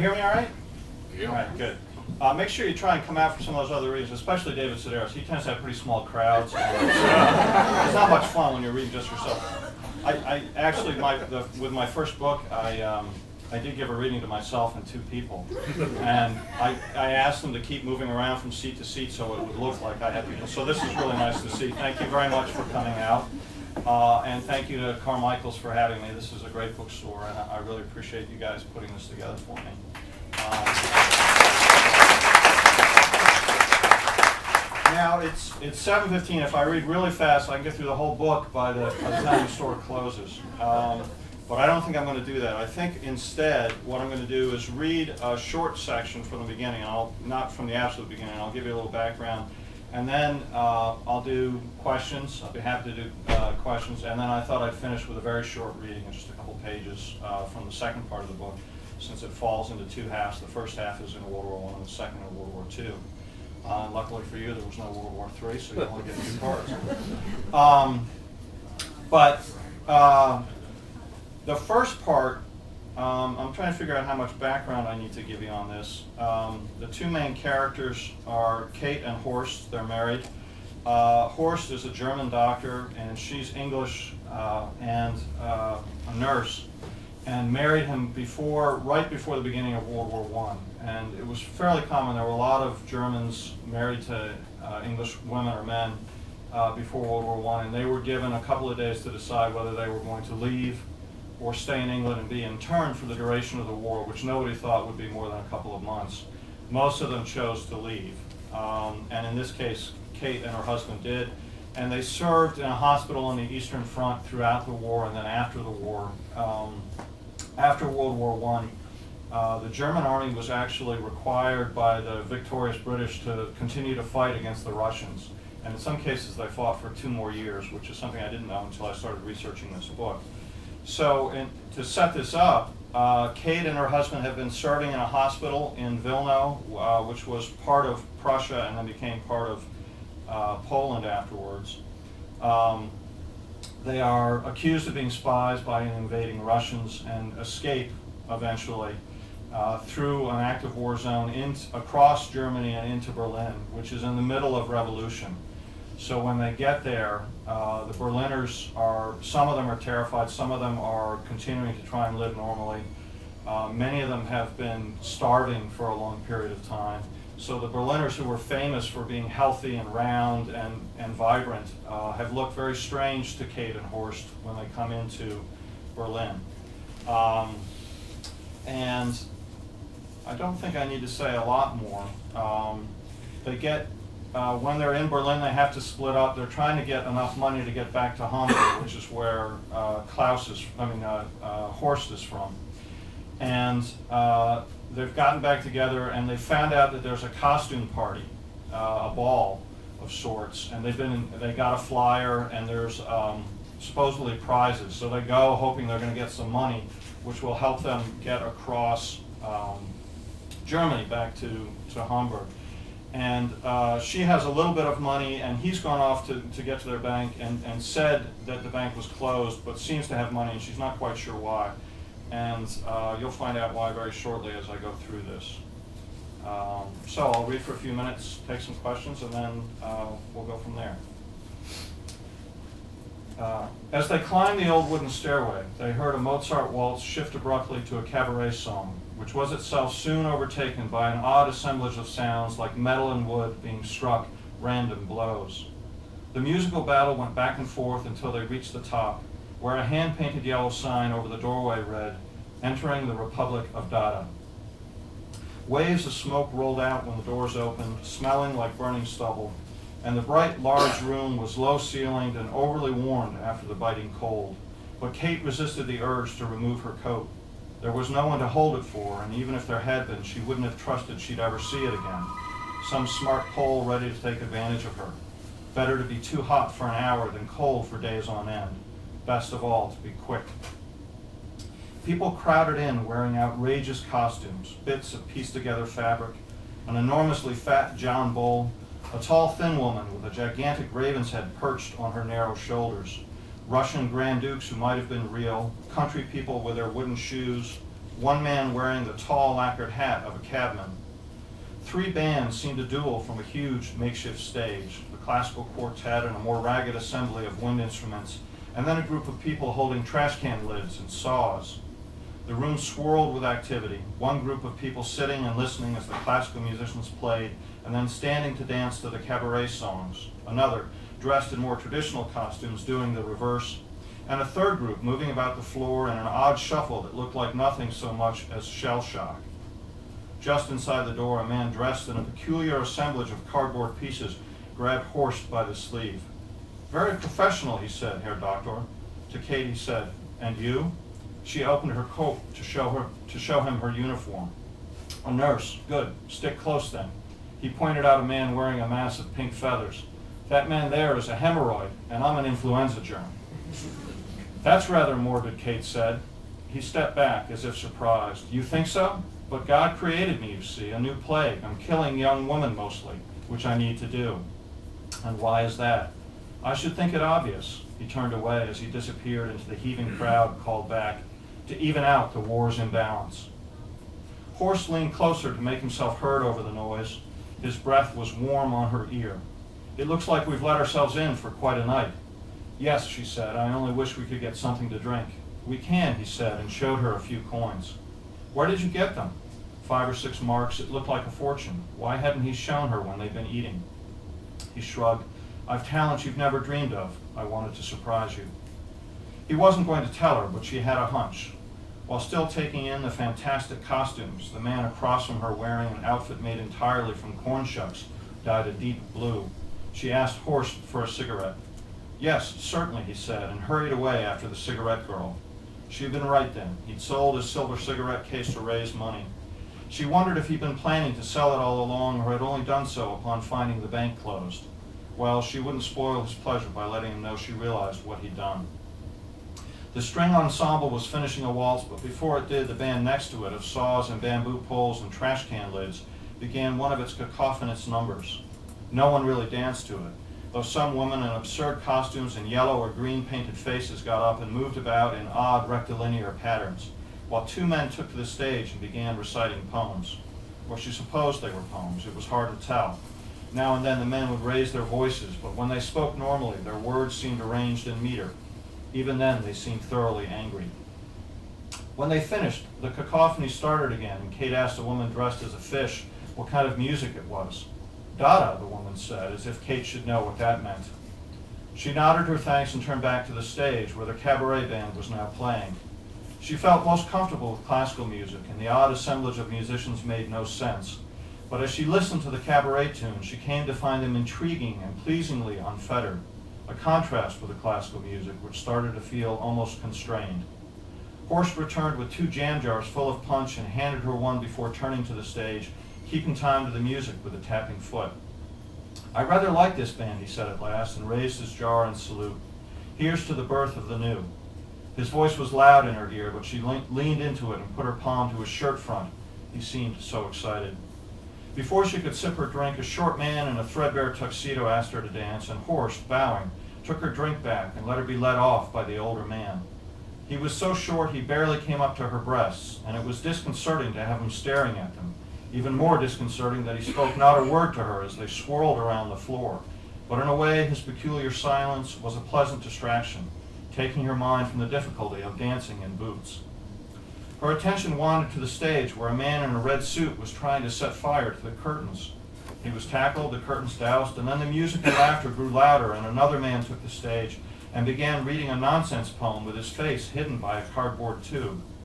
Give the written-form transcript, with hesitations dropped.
hear me all right? Yeah. All right, good. Make sure you try and come out for some of those other readings, especially David Sedaris. He tends to have pretty small crowds. It's not much fun when you're reading just yourself. I actually, with my first book, I did give a reading to myself and 2 people. And I asked them to keep moving around from seat to seat so it would look like I had people. So this is really nice to see. Thank you very much for coming out. And thank you to Carmichael's for having me. This is a great bookstore, and I really appreciate you guys putting this together for me. Now it's 7:15. If I read really fast, I can get through the whole book by the time the store closes. But I don't think I'm going to do that. I think instead what I'm going to do is read a short section from the beginning. Not from the absolute beginning. I'll give you a little background. And then I'll do questions. I'll be happy to do questions. And then I thought I'd finish with a very short reading, just a couple pages from the second part of the book, since it falls into 2 halves. The first half is in World War I and the second in World War II. Luckily for you, there was no World War III, so you only get 2 parts. The first part, I'm trying to figure out how much background I need to give you on this. The 2 main characters are Kate and Horst. They're married. Horst is a German doctor, and she's English and a nurse, and married him right before the beginning of World War I. And it was fairly common. There were a lot of Germans married to English women or men before World War I, and they were given a couple of days to decide whether they were going to leave or stay in England and be interned for the duration of the war, which nobody thought would be more than a couple of months. Most of them chose to leave. And in this case, Kate and her husband did. And they served in a hospital on the Eastern Front throughout the war, and then after the war. After World War I, the German army was actually required by the victorious British to continue to fight against the Russians. And in some cases, they fought for 2 more years, which is something I didn't know until I started researching this book. So to set this up, Kate and her husband have been serving in a hospital in Wilno, which was part of Prussia and then became part of Poland afterwards. They are accused of being spies by invading Russians and escape eventually through an active war zone across Germany and into Berlin, which is in the middle of revolution. So when they get there, the Berliners some of them are terrified, some of them are continuing to try and live normally. Many of them have been starving for a long period of time. So the Berliners, who were famous for being healthy and round and vibrant, have looked very strange to Kate and Horst when they come into Berlin. And I don't think I need to say a lot more. When they're in Berlin, they have to split up. They're trying to get enough money to get back to Hamburg, which is where Horst is from. And they've gotten back together, and they found out that there's a costume party, a ball of sorts, and they got a flyer, and there's supposedly prizes. So they go hoping they're going to get some money, which will help them get across Germany back to Hamburg. And she has a little bit of money, and he's gone off to get to their bank and said that the bank was closed, but seems to have money, and she's not quite sure why. And you'll find out why very shortly as I go through this. So I'll read for a few minutes, take some questions, and then we'll go from there. As they climbed the old wooden stairway, they heard a Mozart waltz shift abruptly to a cabaret song, which was itself soon overtaken by an odd assemblage of sounds like metal and wood being struck random blows. The musical battle went back and forth until they reached the top, where a hand-painted yellow sign over the doorway read, "Entering the Republic of Dada." Waves of smoke rolled out when the doors opened, smelling like burning stubble, and the bright, large room was low-ceilinged and overly warmed after the biting cold. But Kate resisted the urge to remove her coat. There was no one to hold it for, and even if there had been, she wouldn't have trusted she'd ever see it again. Some smart Pole ready to take advantage of her. Better to be too hot for an hour than cold for days on end. Best of all, to be quick. People crowded in wearing outrageous costumes, bits of pieced-together fabric, an enormously fat John Bull, a tall, thin woman with a gigantic raven's head perched on her narrow shoulders, Russian Grand Dukes who might have been real, country people with their wooden shoes, one man wearing the tall lacquered hat of a cabman. 3 bands seemed to duel from a huge makeshift stage, a classical quartet and a more ragged assembly of wind instruments, and then a group of people holding trash can lids and saws. The room swirled with activity, one group of people sitting and listening as the classical musicians played, and then standing to dance to the cabaret songs, another, dressed in more traditional costumes, doing the reverse, and a third group moving about the floor in an odd shuffle that looked like nothing so much as shell shock. Just inside the door, a man dressed in a peculiar assemblage of cardboard pieces grabbed Horst by the sleeve. "Very professional," he said, "Herr Doctor." To Kate he said, "And you?" She opened her coat to show him her uniform. "A nurse. Good. Stick close then." He pointed out a man wearing a mass of pink feathers. "That man there is a hemorrhoid, and I'm an influenza germ." "That's rather morbid," Kate said. He stepped back as if surprised. "You think so? But God created me, you see, a new plague. I'm killing young women mostly, which I need to do." "And why is that?" "I should think it obvious." He turned away as he disappeared into the heaving crowd, called back, "To even out the war's imbalance." Horst leaned closer to make himself heard over the noise. His breath was warm on her ear. "It looks like we've let ourselves in for quite a night." "Yes," she said, "I only wish we could get something to drink." "We can," he said, and showed her a few coins. "Where did you get them?" 5 or 6 marks. It looked like a fortune. Why hadn't he shown her when they'd been eating? He shrugged. "I've talents you've never dreamed of. I wanted to surprise you." He wasn't going to tell her, but she had a hunch. While still taking in the fantastic costumes, the man across from her wearing an outfit made entirely from corn shucks, dyed a deep blue, she asked Horst for a cigarette. "Yes, certainly," he said, and hurried away after the cigarette girl. She had been right then. He'd sold his silver cigarette case to raise money. She wondered if he'd been planning to sell it all along or had only done so upon finding the bank closed. Well, she wouldn't spoil his pleasure by letting him know she realized what he'd done. The string ensemble was finishing a waltz, but before it did, the band next to it, of saws and bamboo poles and trash can lids, began one of its cacophonous numbers. No one really danced to it, though some women in absurd costumes and yellow or green painted faces got up and moved about in odd rectilinear patterns, while 2 men took to the stage and began reciting poems. Or she supposed they were poems. It was hard to tell. Now and then the men would raise their voices, but when they spoke normally, their words seemed arranged in meter. Even then, they seemed thoroughly angry. When they finished, the cacophony started again, and Kate asked a woman dressed as a fish what kind of music it was. "Dada," the woman said, as if Kate should know what that meant. She nodded her thanks and turned back to the stage, where the cabaret band was now playing. She felt most comfortable with classical music, and the odd assemblage of musicians made no sense. But as she listened to the cabaret tunes, she came to find them intriguing and pleasingly unfettered, a contrast with the classical music, which started to feel almost constrained. Horst returned with 2 jam jars full of punch and handed her one before turning to the stage, keeping time to the music with a tapping foot. "I rather like this band," he said at last, and raised his jar in salute. "Here's to the birth of the new." His voice was loud in her ear, but she leaned into it and put her palm to his shirt front. He seemed so excited. Before she could sip her drink, a short man in a threadbare tuxedo asked her to dance, and Horst, bowing, took her drink back and let her be led off by the older man. He was so short he barely came up to her breasts, and it was disconcerting to have him staring at them. Even more disconcerting that he spoke not a word to her as they swirled around the floor. But in a way, his peculiar silence was a pleasant distraction, taking her mind from the difficulty of dancing in boots. Her attention wandered to the stage, where a man in a red suit was trying to set fire to the curtains. He was tackled, the curtains doused, and then the music and laughter grew louder, and another man took the stage and began reading a nonsense poem with his face hidden by a cardboard tube.